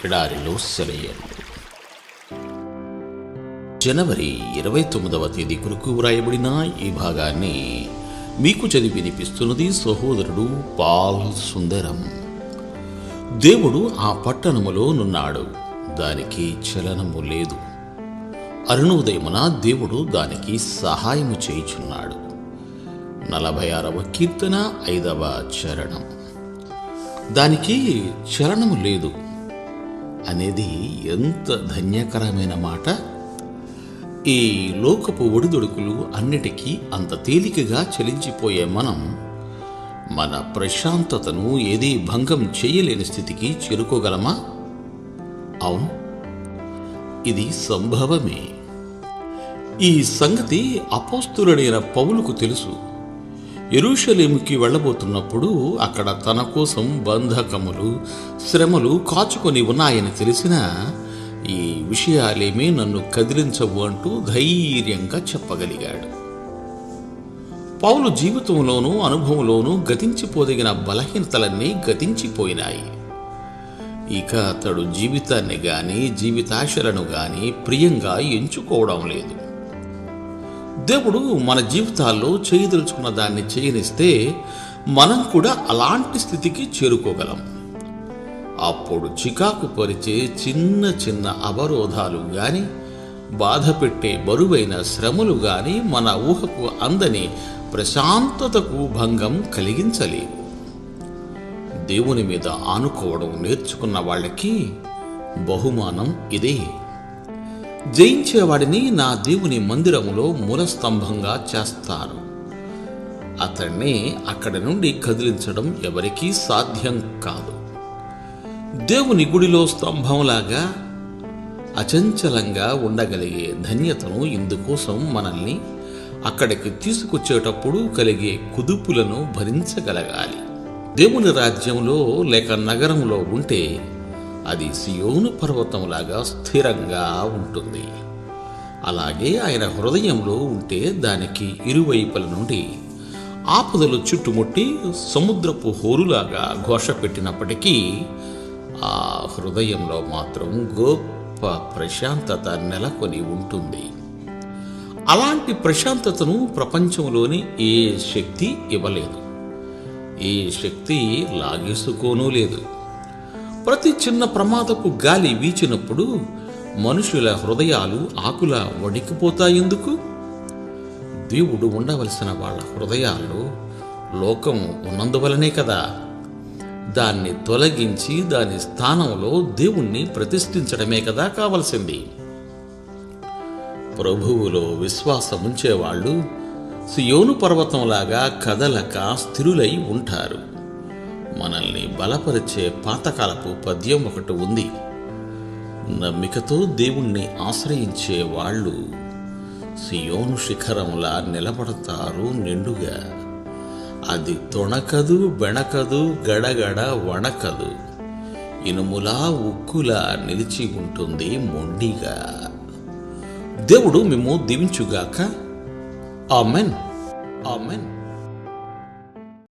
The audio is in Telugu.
ఎడారిలో సెలయేళ్ళు. జనవరి 29వ తేదీ కొరకు వ్రాయబడిన ఈ భాగాన్ని మీకు చదివి వినిపిస్తున్నది సహోదరుడు పాల్ సుందరం. దేవుడు ఆ పట్టణములో నున్నాడు, దానికి చలనము లేదు. అరుణోదయమున దేవుడు దానికి సహాయము చేయుచున్నాడు. 46వ కీర్తన 5వ చరణం. దానికి చలనము లేదు అనేది ఎంత ధన్యకరమైన మాట. ఈ లోకపు ఒడిదుడుకులు అన్నిటికీ అంత తేలికగా చలించిపోయే మనం మన ప్రశాంతతను ఏదీ భంగం చేయలేని స్థితికి చేరుకోగలమా? అవును, ఇది సంభవమే. ఈ సంగతి అపోస్తులుడైన పౌలుకు తెలుసు. యెరూషలేముకి వెళ్ళబోతున్నప్పుడు అక్కడ తన కోసం బంధకములు, శ్రమలు కాచుకొని ఉన్నాయని తెలిసినా ఈ విషయాలేమీ నన్ను కదిలించవు అంటూ ధైర్యంగా చెప్పగలిగాడు. పౌలు జీవితంలోనూ అనుభవంలోనూ గతించిపోదగిన బలహీనతలన్నీ గతించిపోయినాయి. ఇక అతడు జీవితాన్ని గాని జీవితాశలను గాని ప్రియంగా ఎంచుకోవడం లేదు. దేవుడు మన జీవితాల్లో చేయదలుచుకున్న దాన్ని చేయనిస్తే మనం కూడా అలాంటి స్థితికి చేరుకోగలం. అప్పుడు చికాకు పరిచే చిన్న చిన్న అవరోధాలు గాని, బాధ పెట్టే బరువైన శ్రమలు గాని మన ఊహకు అందని ప్రశాంతతకు భంగం కలిగించలేవు. దేవుని మీద ఆనుకోవడం నేర్చుకున్న వాళ్ళకి బహుమానం ఇదే. జయించేవాడిని నా దేవుని మందిరములో మూలస్తంభంగా చేస్తారు. అతన్ని అక్కడి నుండి కదిలించడం ఎవరికీ సాధ్యం కాదు. దేవుని గుడిలో స్తంభంలాగా అచంచలంగా ఉండగలిగే ధన్యతను ఇందుకోసం మనల్ని అక్కడికి తీసుకొచ్చేటప్పుడు కలిగే కుదుపులను భరించగలగాలి. దేవుని రాజ్యంలో లేక నగరంలో ఉంటే అది సియోను పర్వతంలాగా స్థిరంగా ఉంటుంది. అలాగే ఆయన హృదయంలో ఉంటే దానికి ఇరువైపుల నుండి ఆపదలు చుట్టుముట్టి సముద్రపు హోరులాగా ఘోష పెట్టినప్పటికీ ఆ హృదయంలో మాత్రం గొప్ప ప్రశాంతత నెలకొని ఉంటుంది. అలాంటి ప్రశాంతతను ప్రపంచంలోని ఏ శక్తి ఇవ్వలేదు, ఏ శక్తి లాగేసుకోనూ లేదు. ప్రతి చిన్న ప్రమాదపు గాలి వీచినప్పుడు మనుషుల హృదయాలు ఆకులా వణికిపోతాయెందుకు? దేవుడు ఉండవలసిన వాళ్ళ హృదయాల్లో లోకం ఉన్నందువలనే కదా. దాన్ని తొలగించి దాని స్థానంలో దేవుణ్ణి ప్రతిష్ఠించడమే కదా కావలసింది. ప్రభువులో విశ్వాసముంచేవాళ్ళు సియోను పర్వతంలాగా కదలక స్థిరులై ఉంటారు. మనల్ని బలపరిచే పాతకాలపు పద్యం ఒకటి ఉంది. నమ్మికతో దేవుణ్ణి ఆశ్రయించే వాళ్ళు సియోను శిఖరంలా నిలబడతారు నిండుగా. అది తొణకదు, బెణకదు, గడగడ వణకదు, ఇనుములా ఉక్కులా నిలిచి ఉంటుంది మొండిగా. దేవుడు మిమ్ము దీవించుగాక. Amen, amen.